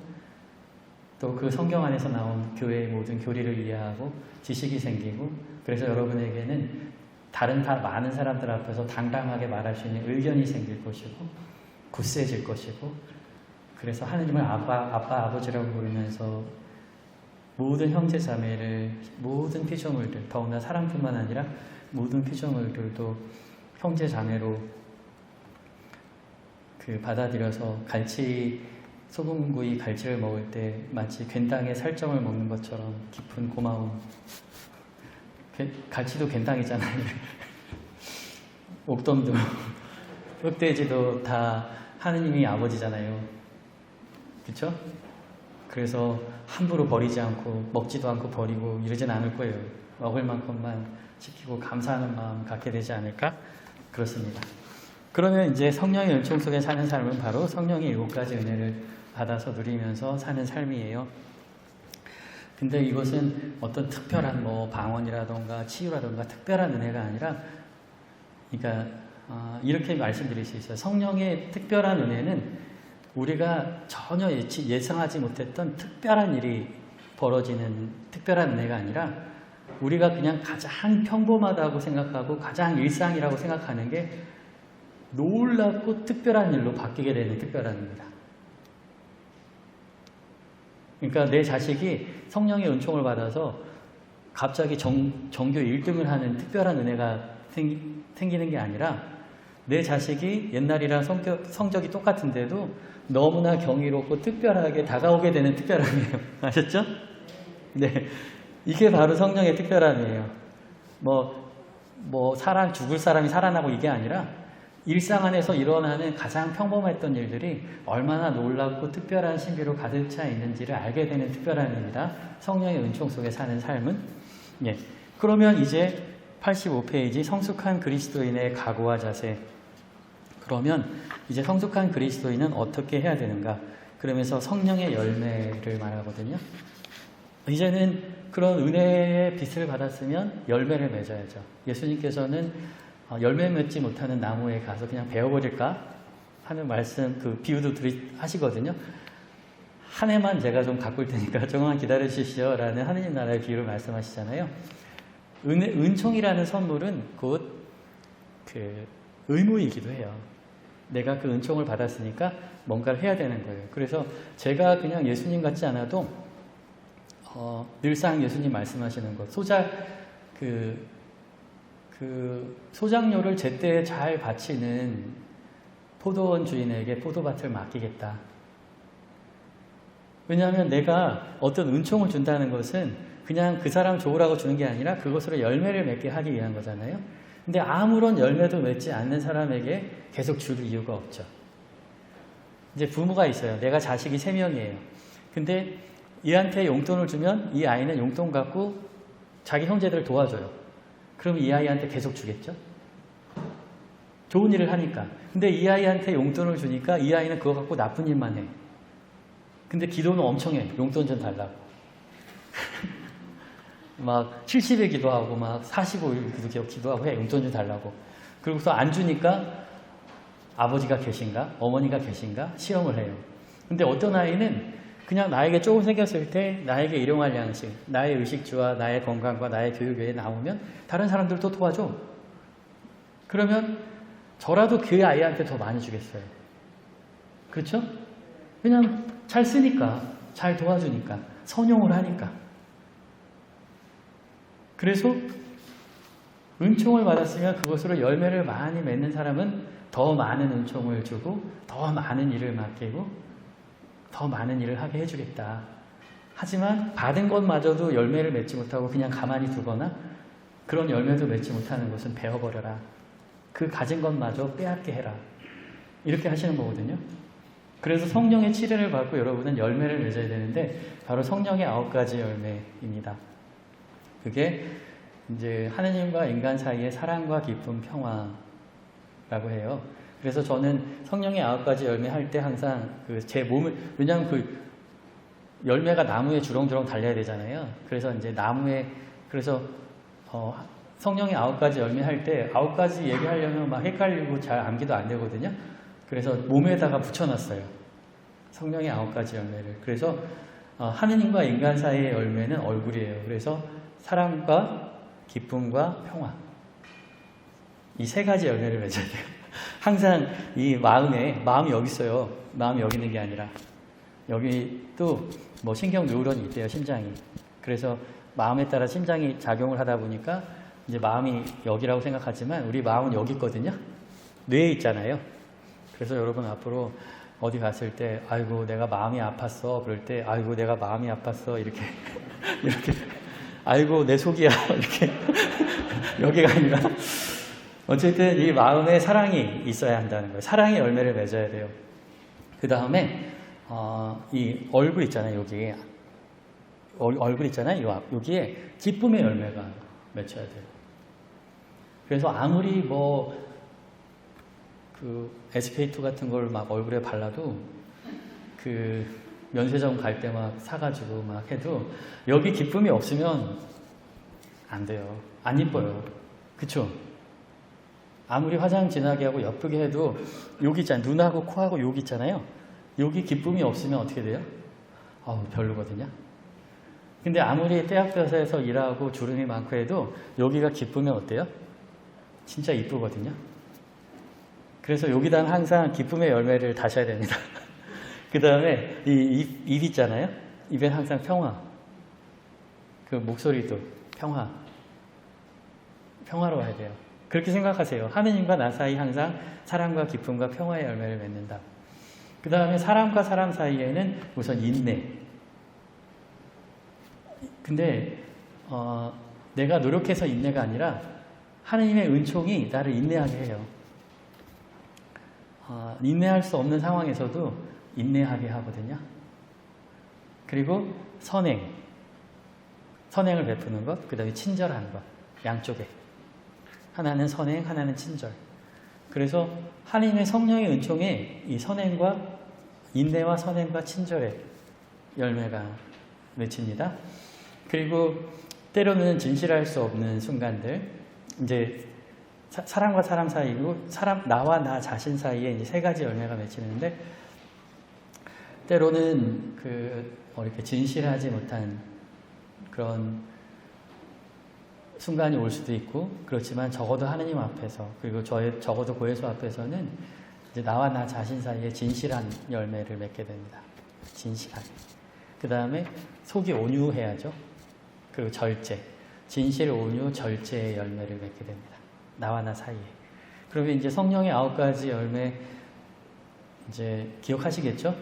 또 그 성경 안에서 나온 교회의 모든 교리를 이해하고 지식이 생기고, 그래서 여러분에게는 많은 사람들 앞에서 당당하게 말할 수 있는 의견이 생길 것이고 굳세질 것이고, 그래서 하느님을 아버지라고 부르면서 모든 형제 자매를, 모든 피조물들, 더구나 사람뿐만 아니라 모든 피조물들도 형제 자매로 받아들여서, 소금구이 갈치를 먹을 때 마치 괜당의 살점을 먹는 것처럼 깊은 고마움. 갈치도 괜당이잖아요. 옥돔도 흑돼지도 다 하느님이 아버지잖아요. 그렇죠? 그래서 함부로 버리지 않고 먹지도 않고 버리고 이러진 않을 거예요. 먹을 만큼만 지키고 감사하는 마음 갖게 되지 않을까? 그렇습니다. 그러면 이제 성령의 은총 속에 사는 삶은 바로 성령의 7가지 은혜를 받아서 누리면서 사는 삶이에요. 근데 이것은 어떤 특별한 방언이라던가 치유라던가 특별한 은혜가 아니라, 그러니까 이렇게 말씀드릴 수 있어요. 성령의 특별한 은혜는 우리가 전혀 예상하지 못했던 특별한 일이 벌어지는 특별한 은혜가 아니라, 우리가 그냥 가장 평범하다고 생각하고 가장 일상이라고 생각하는 게 놀랍고 특별한 일로 바뀌게 되는 특별한 은혜입니다. 그러니까 내 자식이 성령의 은총을 받아서 갑자기 전교 1등을 하는 특별한 은혜가 생기는 게 아니라, 내 자식이 옛날이랑 성적이 똑같은데도 너무나 경이롭고 특별하게 다가오게 되는 특별함이에요. 아셨죠? 네. 이게 바로 성령의 특별함이에요. 죽을 사람이 살아나고 이게 아니라, 일상 안에서 일어나는 가장 평범했던 일들이 얼마나 놀랍고 특별한 신비로 가득 차 있는지를 알게 되는 특별한 일입니다. 성령의 은총 속에 사는 삶은. 예. 그러면 이제 85페이지 성숙한 그리스도인의 각오와 자세. 그러면 이제 성숙한 그리스도인은 어떻게 해야 되는가? 그러면서 성령의 열매를 말하거든요. 이제는 그런 은혜의 빛을 받았으면 열매를 맺어야죠. 예수님께서는 열매 맺지 못하는 나무에 가서 그냥 베어버릴까 하는 말씀, 비유도 하시거든요. 한 해만 제가 좀 가꿀 테니까 조금만 기다려주시오 라는 하느님 나라의 비유를 말씀하시잖아요. 은총이라는 선물은 곧 의무이기도 해요. 내가 그 은총을 받았으니까 뭔가를 해야 되는 거예요. 그래서 제가 그냥 예수님 같지 않아도 늘상 예수님 말씀하시는 것, 소작료를 제때 잘 바치는 포도원 주인에게 포도밭을 맡기겠다. 왜냐하면 내가 어떤 은총을 준다는 것은 그냥 그 사람 좋으라고 주는 게 아니라 그것으로 열매를 맺게 하기 위한 거잖아요. 근데 아무런 열매도 맺지 않는 사람에게 계속 줄 이유가 없죠. 이제 부모가 있어요. 내가 자식이 3명이에요. 근데 얘한테 용돈을 주면 이 아이는 용돈 갖고 자기 형제들을 도와줘요. 그럼 이 아이한테 계속 주겠죠? 좋은 일을 하니까. 근데 이 아이한테 용돈을 주니까 이 아이는 그거 갖고 나쁜 일만 해. 근데 기도는 엄청 해. 용돈 좀 달라고. 막 70일 기도하고 막 45일 기도하고 해. 용돈 좀 달라고. 그러고서 안 주니까 아버지가 계신가? 어머니가 계신가? 시험을 해요. 근데 어떤 아이는 그냥 나에게 조금 생겼을 때 나에게 일용할 양식, 나의 의식주와 나의 건강과 나의 교육 외에 나오면 다른 사람들도 도와줘. 그러면 저라도 그 아이한테 더 많이 주겠어요. 그렇죠? 그냥 잘 쓰니까, 잘 도와주니까, 선용을 하니까. 그래서 은총을 받았으면 그것으로 열매를 많이 맺는 사람은 더 많은 은총을 주고 더 많은 일을 맡기고 더 많은 일을 하게 해주겠다. 하지만 받은 것마저도 열매를 맺지 못하고 그냥 가만히 두거나 그런 열매도 맺지 못하는 것은 베어버려라. 그 가진 것마저 빼앗게 해라. 이렇게 하시는 거거든요. 그래서 성령의 치료를 받고 여러분은 열매를 맺어야 되는데 바로 성령의 9가지 열매입니다. 그게 이제 하느님과 인간 사이의 사랑과 기쁨, 평화라고 해요. 그래서 저는 성령의 9가지 열매 할 때 항상 제 몸을, 왜냐하면 그 열매가 나무에 주렁주렁 달려야 되잖아요. 그래서 이제 그래서 성령의 9가지 열매 할 때 9가지 얘기하려면 막 헷갈리고 잘 암기도 안 되거든요. 그래서 몸에다가 붙여놨어요. 성령의 9가지 열매를. 그래서 하느님과 인간 사이의 열매는 얼굴이에요. 그래서 사랑과 기쁨과 평화. 이 3가지 열매를 맺어야 돼요. 항상 이 마음이 여기 있어요. 마음이 여기 있는 게 아니라. 여기 또 뭐 신경 뉴런이 있대요, 심장이. 그래서 마음에 따라 심장이 작용을 하다 보니까 이제 마음이 여기라고 생각하지만 우리 마음은 여기 있거든요. 뇌에 있잖아요. 그래서 여러분 앞으로 어디 갔을 때 아이고 내가 마음이 아팠어 그럴 때 아이고 내가 마음이 아팠어 이렇게 아이고 내 속이야 이렇게 여기가 아니라 어쨌든 이 마음에 사랑이 있어야 한다는 거예요. 사랑의 열매를 맺어야 돼요. 그 다음에 이 얼굴 있잖아요. 여기 얼굴 있잖아요. 여기에 기쁨의 열매가 맺혀야 돼요. 그래서 아무리 SK2 같은 걸 막 얼굴에 발라도 면세점 갈 때 막 사가지고 막 해도 여기 기쁨이 없으면 안 돼요. 안 이뻐요. 그쵸? 아무리 화장 진하게 하고 예쁘게 해도 여기 있잖아요. 눈하고 코하고 여기 있잖아요. 여기 기쁨이 없으면 어떻게 돼요? 별로거든요. 근데 아무리 떼약볕에서 일하고 주름이 많고 해도 여기가 기쁘면 어때요? 진짜 이쁘거든요. 그래서 여기다 항상 기쁨의 열매를 다셔야 됩니다. 그 다음에 입 있잖아요. 입엔 항상 평화. 그 목소리도 평화로워야 돼요. 그렇게 생각하세요. 하느님과 나 사이 항상 사랑과 기쁨과 평화의 열매를 맺는다. 그 다음에 사람과 사람 사이에는 우선 인내. 근데 내가 노력해서 인내가 아니라 하느님의 은총이 나를 인내하게 해요. 인내할 수 없는 상황에서도 인내하게 하거든요. 그리고 선행을 베푸는 것, 그 다음에 친절한 것, 양쪽에. 하나는 선행, 하나는 친절. 그래서 하나님의 성령의 은총에 이 선행과 인내와 선행과 친절의 열매가 맺힙니다. 그리고 때로는 진실할 수 없는 순간들, 이제 사람과 사람 사이고 나와 나 자신 사이에 이제 3가지 열매가 맺히는데 때로는 이렇게 진실하지 못한 그런 순간이 올 수도 있고 그렇지만 적어도 하느님 앞에서 그리고 적어도 고예수 앞에서는 이제 나와 나 자신 사이에 진실한 열매를 맺게 됩니다. 진실하게. 그 다음에 속이 온유해야죠. 그리고 절제. 진실, 온유, 절제의 열매를 맺게 됩니다. 나와 나 사이에. 그러면 이제 성령의 9가지 열매 이제 기억하시겠죠?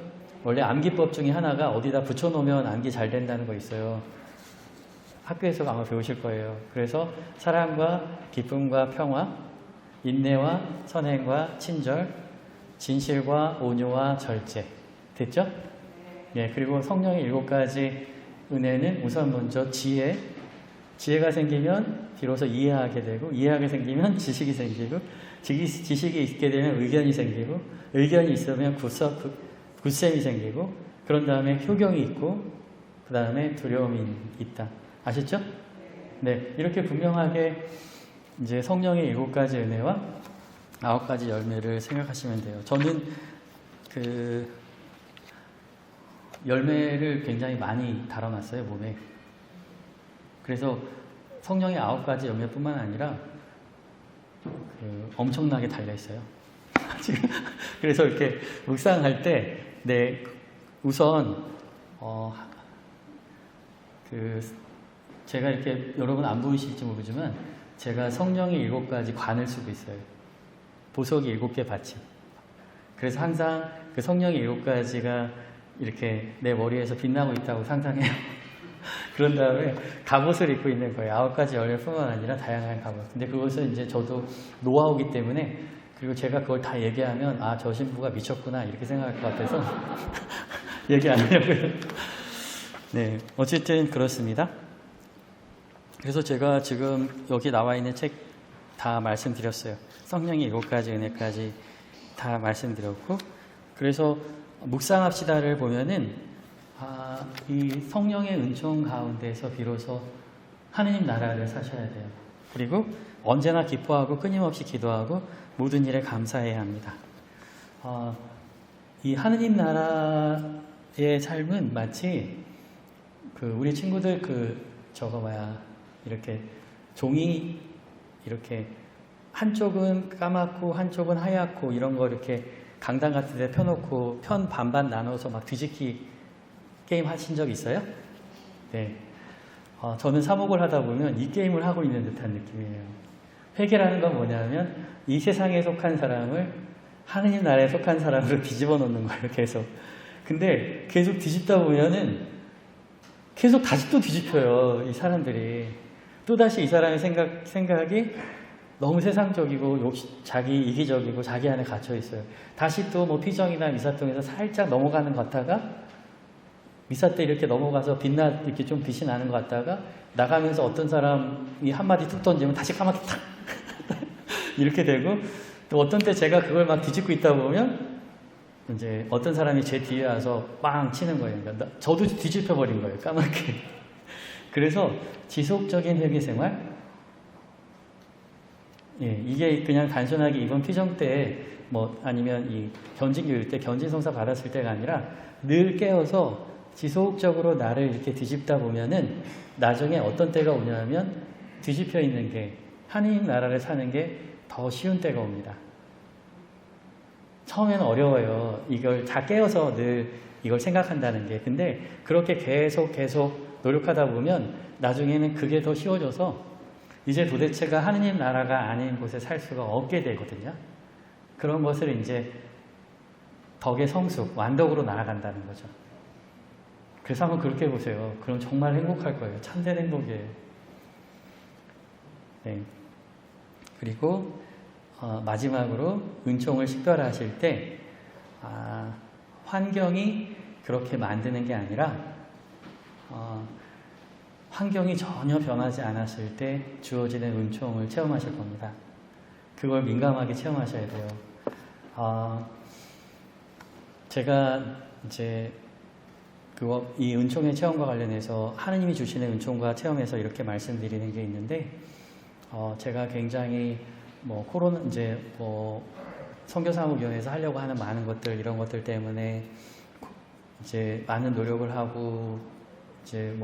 원래 암기법 중에 하나가 어디다 붙여놓으면 암기 잘 된다는 거 있어요. 학교에서 아마 배우실 거예요. 그래서 사랑과 기쁨과 평화, 인내와 선행과 친절, 진실과 온유와 절제. 됐죠? 예, 그리고 성령의 7가지 은혜는 우선 먼저 지혜. 지혜가 생기면 비로소 이해하게 되고, 이해하게 생기면 지식이 생기고, 지식이 있게 되면 의견이 생기고, 의견이 있으면 굳셈이 생기고, 그런 다음에 효경이 있고, 그 다음에 두려움이 있다. 아셨죠? 네, 이렇게 분명하게 이제 성령의 7가지 은혜와 9가지 열매를 생각하시면 돼요. 저는 그 열매를 굉장히 많이 달아놨어요, 몸에. 그래서 성령의 9가지 열매뿐만 아니라 엄청나게 달려있어요. 지금 그래서 이렇게 묵상할 때, 네, 우선 제가 이렇게 여러분 안 보이실지 모르지만 제가 성령의 7가지 관을 쓰고 있어요. 보석이 7개 받침. 그래서 항상 그 성령의 7가지가 이렇게 내 머리에서 빛나고 있다고 상상해요. 그런 다음에 갑옷을 입고 있는 거예요. 9가지 열매뿐만 아니라 다양한 갑옷. 근데 그것은 이제 저도 노하우기 때문에, 그리고 제가 그걸 다 얘기하면 아, 저 신부가 미쳤구나 이렇게 생각할 것 같아서 얘기 안 하려고요. 네, 어쨌든 그렇습니다. 그래서 제가 지금 여기 나와 있는 책 다 말씀드렸어요. 성령의 7가지 은혜까지 다 말씀드렸고, 그래서 묵상합시다를 보면은 이 성령의 은총 가운데서 비로소 하느님 나라를 사셔야 돼요. 그리고 언제나 기뻐하고 끊임없이 기도하고 모든 일에 감사해야 합니다. 이 하느님 나라의 삶은 마치 우리 친구들 이렇게 종이 이렇게 한쪽은 까맣고 한쪽은 하얗고 이런 거 이렇게 강당 같은 데 펴놓고 편 반반 나눠서 막 뒤집기 게임 하신 적 있어요? 네. 저는 사목을 하다 보면 이 게임을 하고 있는 듯한 느낌이에요. 회개라는 건 뭐냐면 이 세상에 속한 사람을 하느님 나라에 속한 사람으로 뒤집어 놓는 거예요, 계속. 근데 계속 뒤집다 보면은 계속 다시 또 뒤집혀요, 이 사람들이. 또다시 이 사람의 생각이 너무 세상적이고 자기 이기적이고 자기 안에 갇혀 있어요. 다시 또 뭐 피정이나 미사통에서 살짝 넘어가는 것 같다가 미사 때 이렇게 넘어가서 이렇게 좀 빛이 나는 것 같다가 나가면서 어떤 사람이 한마디 툭 던지면 다시 까맣게 탁 이렇게 되고, 또 어떤 때 제가 그걸 막 뒤집고 있다 보면 이제 어떤 사람이 제 뒤에 와서 빵 치는 거예요. 그러니까 저도 뒤집혀 버린 거예요, 까맣게. 그래서 지속적인 회개 생활, 예, 이게 그냥 단순하게 이번 피정 때 뭐 아니면 이 견진교육 때 견진성사 받았을 때가 아니라 늘 깨어서 지속적으로 나를 이렇게 뒤집다 보면은 나중에 어떤 때가 오냐면 뒤집혀 있는 게 하느님 나라를 사는 게 더 쉬운 때가 옵니다. 처음에는 어려워요. 이걸 다 깨어서 늘 이걸 생각한다는 게. 근데 그렇게 계속 노력하다 보면 나중에는 그게 더 쉬워져서 이제 도대체가 하느님 나라가 아닌 곳에 살 수가 없게 되거든요. 그런 것을 이제 덕의 성숙, 완덕으로 나아간다는 거죠. 그래서 한번 그렇게 보세요. 그럼 정말 행복할 거예요. 참된 행복이에요. 네. 그리고 마지막으로 은총을 식별하실 때 환경이 그렇게 만드는 게 아니라 환경이 전혀 변하지 않았을 때 주어지는 은총을 체험하실 겁니다. 그걸 민감하게 체험하셔야 돼요. 제가 이제 이 은총의 체험과 관련해서 하느님이 주시는 은총과 체험에서 이렇게 말씀드리는 게 있는데, 제가 굉장히 선교사무위원회에서 하려고 하는 많은 것들, 이런 것들 때문에 이제 많은 노력을 하고 이제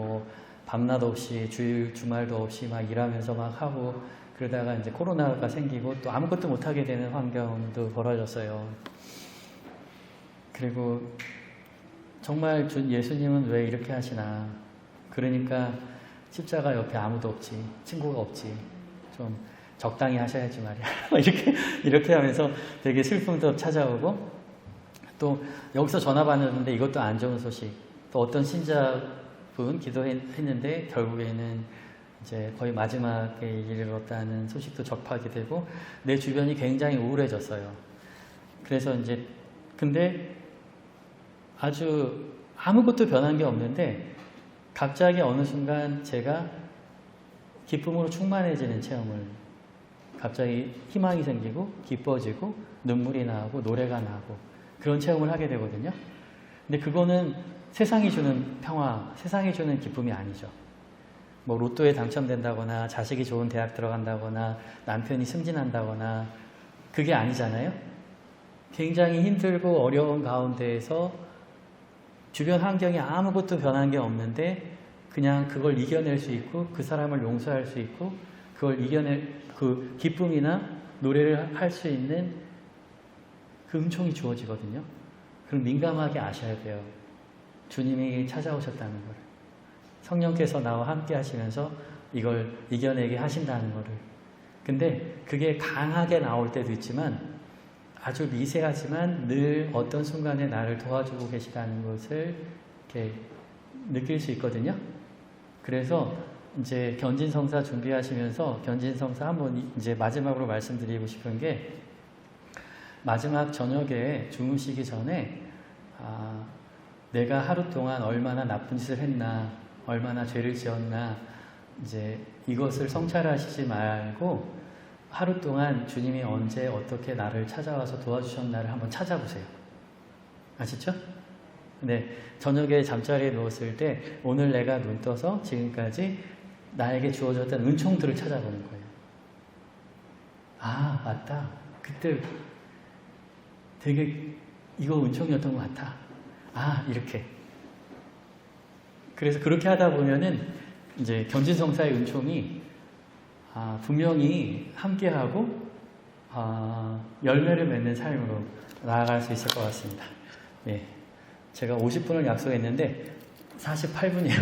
밤낮 없이 주말도 없이 막 일하면서 막 하고 그러다가 이제 코로나가 생기고 또 아무것도 못하게 되는 환경도 벌어졌어요. 그리고 정말 예수님은 왜 이렇게 하시나. 그러니까 십자가 옆에 아무도 없지, 친구가 없지, 좀 적당히 하셔야지 말이야. 이렇게 하면서 되게 슬픔도 찾아오고, 또 여기서 전화 받았는데 이것도 안 좋은 소식. 또 어떤 신자분 기도했는데 결국에는 이제 거의 마지막에 이르렀다는 소식도 접하게 되고, 내 주변이 굉장히 우울해졌어요. 그래서 이제 근데 아주 아무것도 변한 게 없는데 갑자기 어느 순간 제가 기쁨으로 충만해지는 체험을, 갑자기 희망이 생기고 기뻐지고 눈물이 나고 노래가 나고 그런 체험을 하게 되거든요. 근데 그거는 세상이 주는 평화, 세상이 주는 기쁨이 아니죠. 뭐 로또에 당첨된다거나 자식이 좋은 대학 들어간다거나 남편이 승진한다거나 그게 아니잖아요. 굉장히 힘들고 어려운 가운데에서 주변 환경이 아무것도 변한 게 없는데 그냥 그걸 이겨낼 수 있고 그 사람을 용서할 수 있고 그걸 이겨낼 그 기쁨이나 노래를 할 수 있는 그 은총이 주어지거든요. 그럼 민감하게 아셔야 돼요. 주님이 찾아오셨다는 걸. 성령께서 나와 함께 하시면서 이걸 이겨내게 하신다는 거를. 근데 그게 강하게 나올 때도 있지만 아주 미세하지만 늘 어떤 순간에 나를 도와주고 계시다는 것을 이렇게 느낄 수 있거든요. 그래서 이제 견진성사 준비하시면서 견진성사 한번 이제 마지막으로 말씀드리고 싶은 게, 마지막 저녁에 주무시기 전에 내가 하루 동안 얼마나 나쁜 짓을 했나, 얼마나 죄를 지었나, 이제 이것을 성찰하시지 말고 하루 동안 주님이 언제 어떻게 나를 찾아와서 도와주셨나를 한번 찾아보세요. 아시죠? 네, 저녁에 잠자리에 누웠을 때 오늘 내가 눈 떠서 지금까지 나에게 주어졌던 은총들을 찾아보는 거예요. 아, 맞다. 그때 되게 이거 은총이었던 것 같아. 아, 이렇게. 그래서 그렇게 하다 보면은 이제 견진성사의 은총이 분명히 함께하고 열매를 맺는 삶으로 나아갈 수 있을 것 같습니다. 예, 제가 50분을 약속했는데 48분이에요.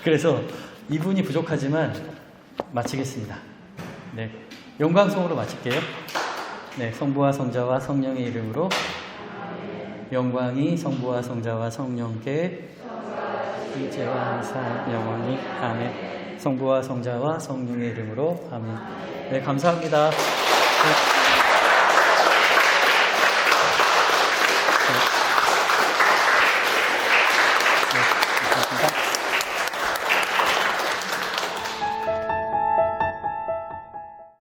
그래서 2분이 부족하지만 마치겠습니다. 네, 영광송으로 마칠게요. 네, 성부와 성자와 성령의 이름으로. 영광이 성부와 성자와 성령께 이제와 항상 영원히. 아멘. 성부와 성자와 성령의 이름으로. 아멘. 네, 감사합니다. 네.